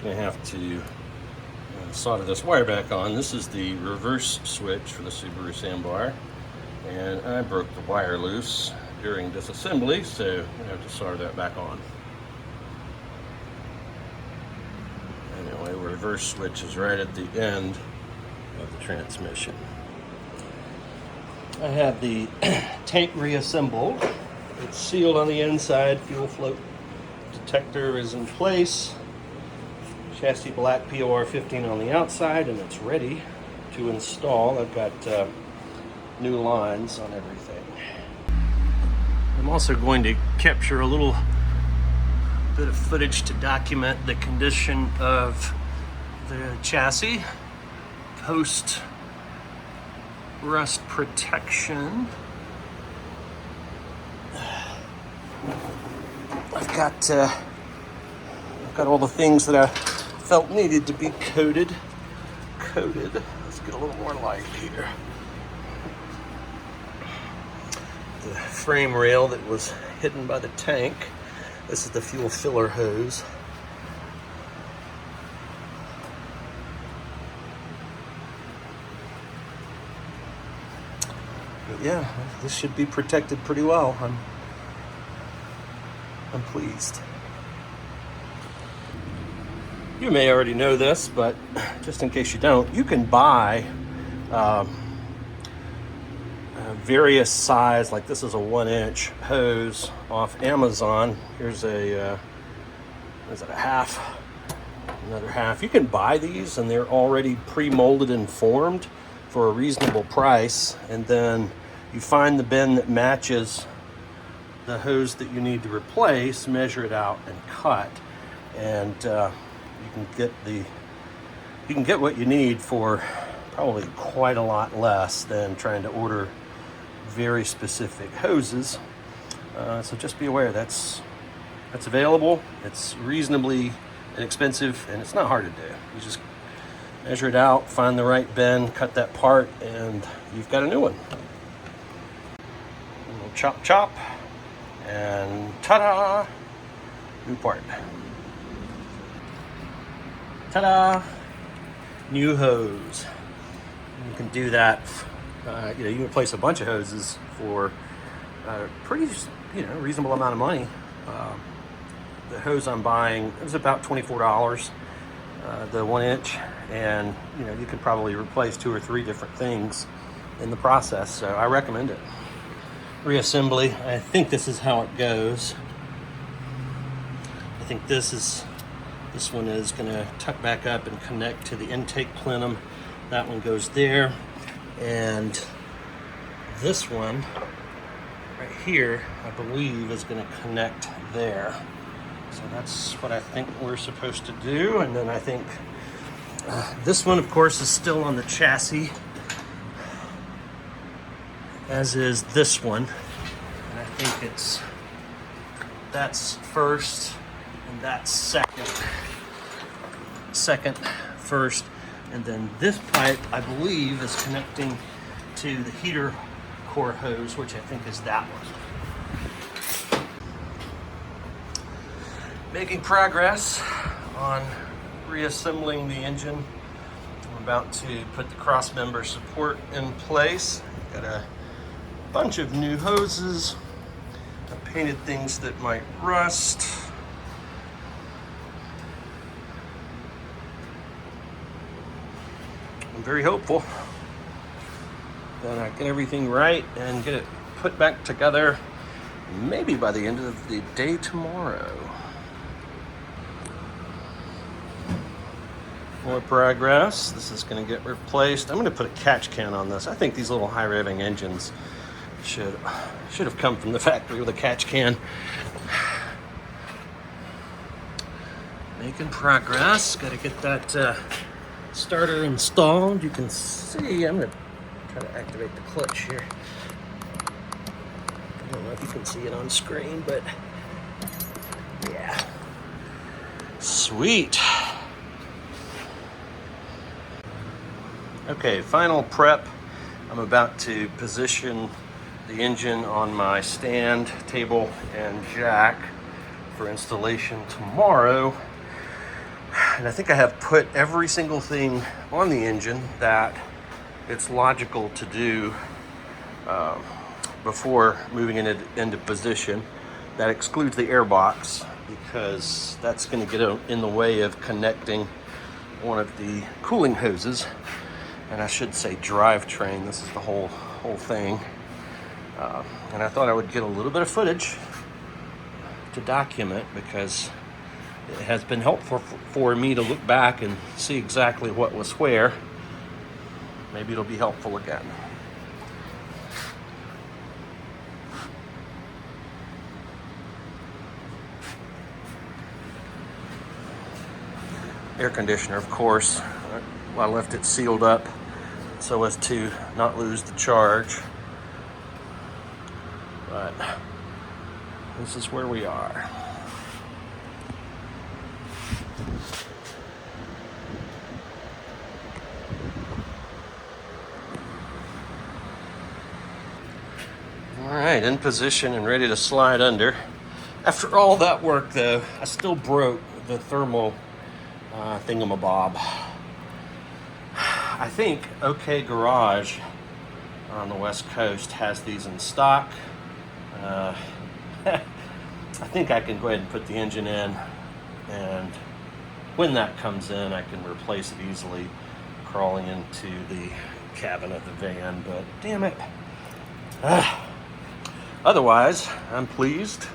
gonna have to solder this wire back on. This is the reverse switch for the Subaru Sambar, and I broke the wire loose during disassembly, so I have to solder that back on. Anyway, reverse switch is right at the end of the transmission. I have the tank reassembled. It's sealed on the inside. Fuel float detector is in place. Chassis black POR 15 on the outside, and it's ready to install. I've got new lines on everything. I'm also going to capture a little bit of footage to document the condition of the chassis post rust protection. I've got all the things that I felt needed to be coated. Let's get a little more light here. The frame rail that was hidden by the tank. This is the fuel filler hose. But yeah, this should be protected pretty well. I'm pleased. You may already know this, but just in case you don't, you can buy various size, like this is a 1-inch hose off Amazon. Here's a is it a half, another half. You can buy these and they're already pre-molded and formed for a reasonable price, and then you find the bin that matches the hose that you need to replace, measure it out and cut, and you can get what you need for probably quite a lot less than trying to order very specific hoses. So just be aware that's available. It's reasonably inexpensive, and it's not hard to do. You just measure it out, find the right bin, cut that part, and you've got a new one. A little chop chop, and ta-da! New part. Ta-da! New hose. You can do that. You can replace a bunch of hoses for a pretty, reasonable amount of money. The hose I'm buying is about $24, the 1-inch, and you can probably replace 2 or 3 different things in the process. So I recommend it. Reassembly. I think this is how it goes. I think this one is going to tuck back up and connect to the intake plenum. That one goes there, and this one right here, I believe, is going to connect there. So that's what I think we're supposed to do. And then I think this one, of course, is still on the chassis, as is this one. And I think that's first and that's second, first, and then this pipe, I believe, is connecting to the heater core hose, which I think is that one. Making progress on reassembling the engine. I'm about to put the cross member support in place. Got a bunch of new hoses. I painted things that might rust. I'm very hopeful that I get everything right and get it put back together maybe by the end of the day tomorrow. More progress. This is going to get replaced. I'm going to put a catch can on this. I think these little high revving engines should have come from the factory with a catch can. Making progress. Got to get that starter installed. You can see, I'm going to try to activate the clutch here. I don't know if you can see it on screen, but yeah. Sweet. Okay, final prep. I'm about to position the engine on my stand, table, and jack for installation tomorrow. And I think I have put every single thing on the engine that it's logical to do before moving it into position. That excludes the air box, because that's going to get in the way of connecting one of the cooling hoses. And I should say drivetrain. This is the whole thing. And I thought I would get a little bit of footage to document, because it has been helpful for me to look back and see exactly what was where. Maybe it'll be helpful again. Air conditioner, of course. I left it sealed up so as to not lose the charge. But this is where we are. All right, in position and ready to slide under. After all that work, though, I still broke the thermal thingamabob. I think OK Garage on the West Coast has these in stock. I think I can go ahead and put the engine in, and when that comes in, I can replace it easily, crawling into the cabin of the van. But damn it. Otherwise, I'm pleased.